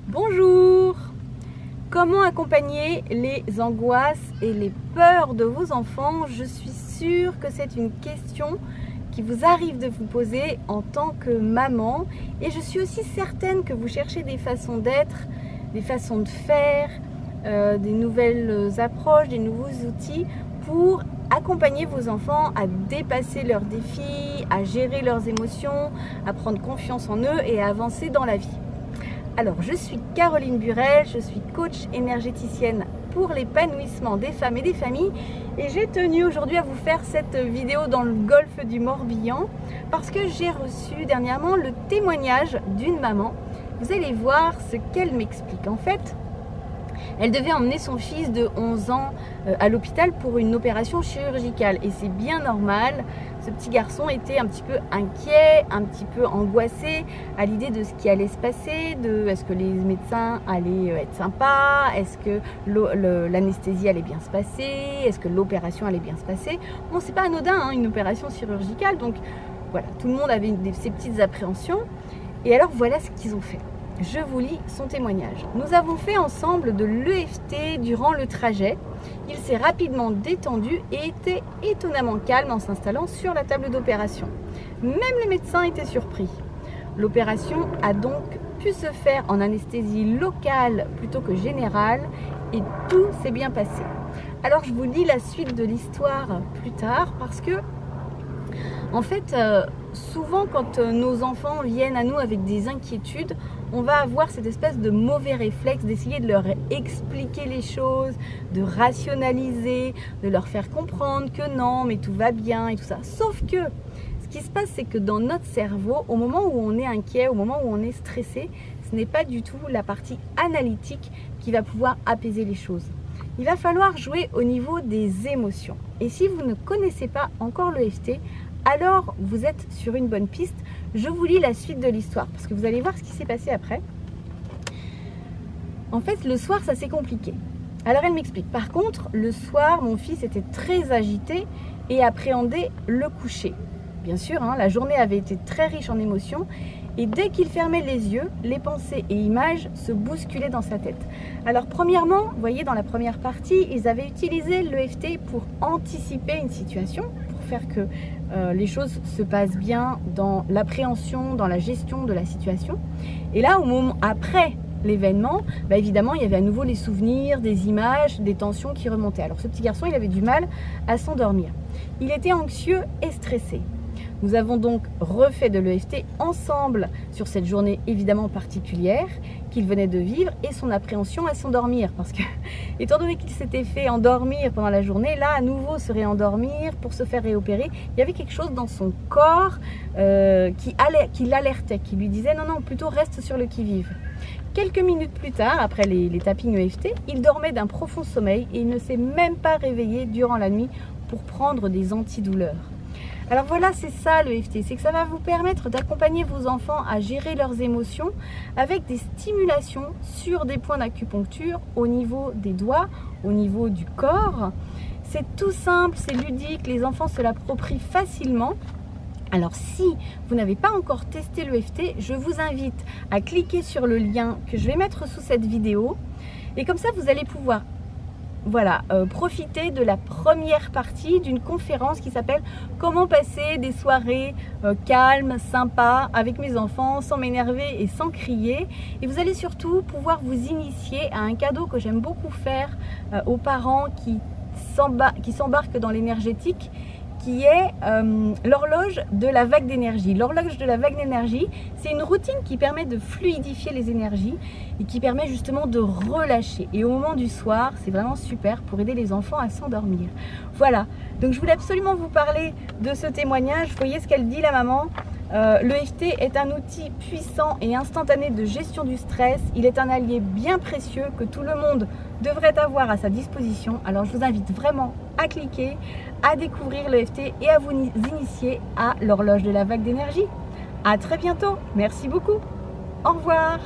Bonjour! Comment accompagner les angoisses et les peurs de vos enfants? Je suis sûre que c'est une question qui vous arrive de vous poser en tant que maman, et je suis aussi certaine que vous cherchez des façons d'être, des façons de faire, des nouvelles approches, des nouveaux outils pour accompagner vos enfants à dépasser leurs défis, à gérer leurs émotions, à prendre confiance en eux et à avancer dans la vie. Alors, je suis Caroline Burel, je suis coach énergéticienne pour l'épanouissement des femmes et des familles, et j'ai tenu aujourd'hui à vous faire cette vidéo dans le golfe du Morbihan parce que j'ai reçu dernièrement le témoignage d'une maman. Vous allez voir ce qu'elle m'explique. En fait, elle devait emmener son fils de 11 ans à l'hôpital pour une opération chirurgicale, et c'est bien normal. Ce petit garçon était un petit peu inquiet, un petit peu angoissé à l'idée de ce qui allait se passer, de est-ce que les médecins allaient être sympas, est-ce que l'anesthésie allait bien se passer, est-ce que l'opération allait bien se passer. Bon, c'est pas anodin, hein, une opération chirurgicale, donc voilà, tout le monde avait ses petites appréhensions. Et alors voilà ce qu'ils ont fait. Je vous lis son témoignage. Nous avons fait ensemble de l'EFT durant le trajet. Il s'est rapidement détendu et était étonnamment calme en s'installant sur la table d'opération. Même les médecins étaient surpris. L'opération a donc pu se faire en anesthésie locale plutôt que générale, et tout s'est bien passé. Alors je vous lis la suite de l'histoire plus tard parce que en fait, souvent quand nos enfants viennent à nous avec des inquiétudes, on va avoir cette espèce de mauvais réflexe d'essayer de leur expliquer les choses, de rationaliser, de leur faire comprendre que non, mais tout va bien et tout ça. Sauf que ce qui se passe, c'est que dans notre cerveau, au moment où on est inquiet, au moment où on est stressé, ce n'est pas du tout la partie analytique qui va pouvoir apaiser les choses. Il va falloir jouer au niveau des émotions. Et si vous ne connaissez pas encore l'EFT, alors vous êtes sur une bonne piste. Je vous lis la suite de l'histoire parce que vous allez voir ce qui s'est passé après. En fait, le soir, ça s'est compliqué. Alors elle m'explique. Par contre, le soir, mon fils était très agité et appréhendait le coucher. Bien sûr, hein, la journée avait été très riche en émotions, et dès qu'il fermait les yeux, les pensées et images se bousculaient dans sa tête. Alors premièrement, vous voyez dans la première partie, ils avaient utilisé l'EFT pour anticiper une situation, pour faire que les choses se passent bien dans l'appréhension, dans la gestion de la situation. Et là, au moment après l'événement, bah évidemment, il y avait à nouveau les souvenirs, des images, des tensions qui remontaient. Alors ce petit garçon, il avait du mal à s'endormir. Il était anxieux et stressé. Nous avons donc refait de l'EFT ensemble sur cette journée évidemment particulière qu'il venait de vivre et son appréhension à s'endormir. Parce que, étant donné qu'il s'était fait endormir pendant la journée, là à nouveau se réendormir pour se faire réopérer, il y avait quelque chose dans son corps qui l'alertait, qui lui disait non, plutôt reste sur le qui-vive. Quelques minutes plus tard, après les tappings EFT, il dormait d'un profond sommeil et il ne s'est même pas réveillé durant la nuit pour prendre des antidouleurs. Alors voilà, c'est ça l'EFT, c'est que ça va vous permettre d'accompagner vos enfants à gérer leurs émotions avec des stimulations sur des points d'acupuncture au niveau des doigts, au niveau du corps. C'est tout simple, c'est ludique, les enfants se l'approprient facilement. Alors si vous n'avez pas encore testé l'EFT, je vous invite à cliquer sur le lien que je vais mettre sous cette vidéo, et comme ça vous allez pouvoir profiter de la première partie d'une conférence qui s'appelle « Comment passer des soirées calmes, sympas avec mes enfants, sans m'énerver et sans crier ». Et vous allez surtout pouvoir vous initier à un cadeau que j'aime beaucoup faire aux parents qui s'embarquent dans l'énergétique, qui est l'horloge de la vague d'énergie. L'horloge de la vague d'énergie, c'est une routine qui permet de fluidifier les énergies et qui permet justement de relâcher. Et au moment du soir, c'est vraiment super pour aider les enfants à s'endormir. Voilà, donc je voulais absolument vous parler de ce témoignage. Vous voyez ce qu'elle dit, la maman. L'EFT est un outil puissant et instantané de gestion du stress. Il est un allié bien précieux que tout le monde devrait avoir à sa disposition. Alors je vous invite vraiment à cliquer, à découvrir l'EFT et à vous initier à l'horloge de la vague d'énergie. À très bientôt, merci beaucoup, au revoir.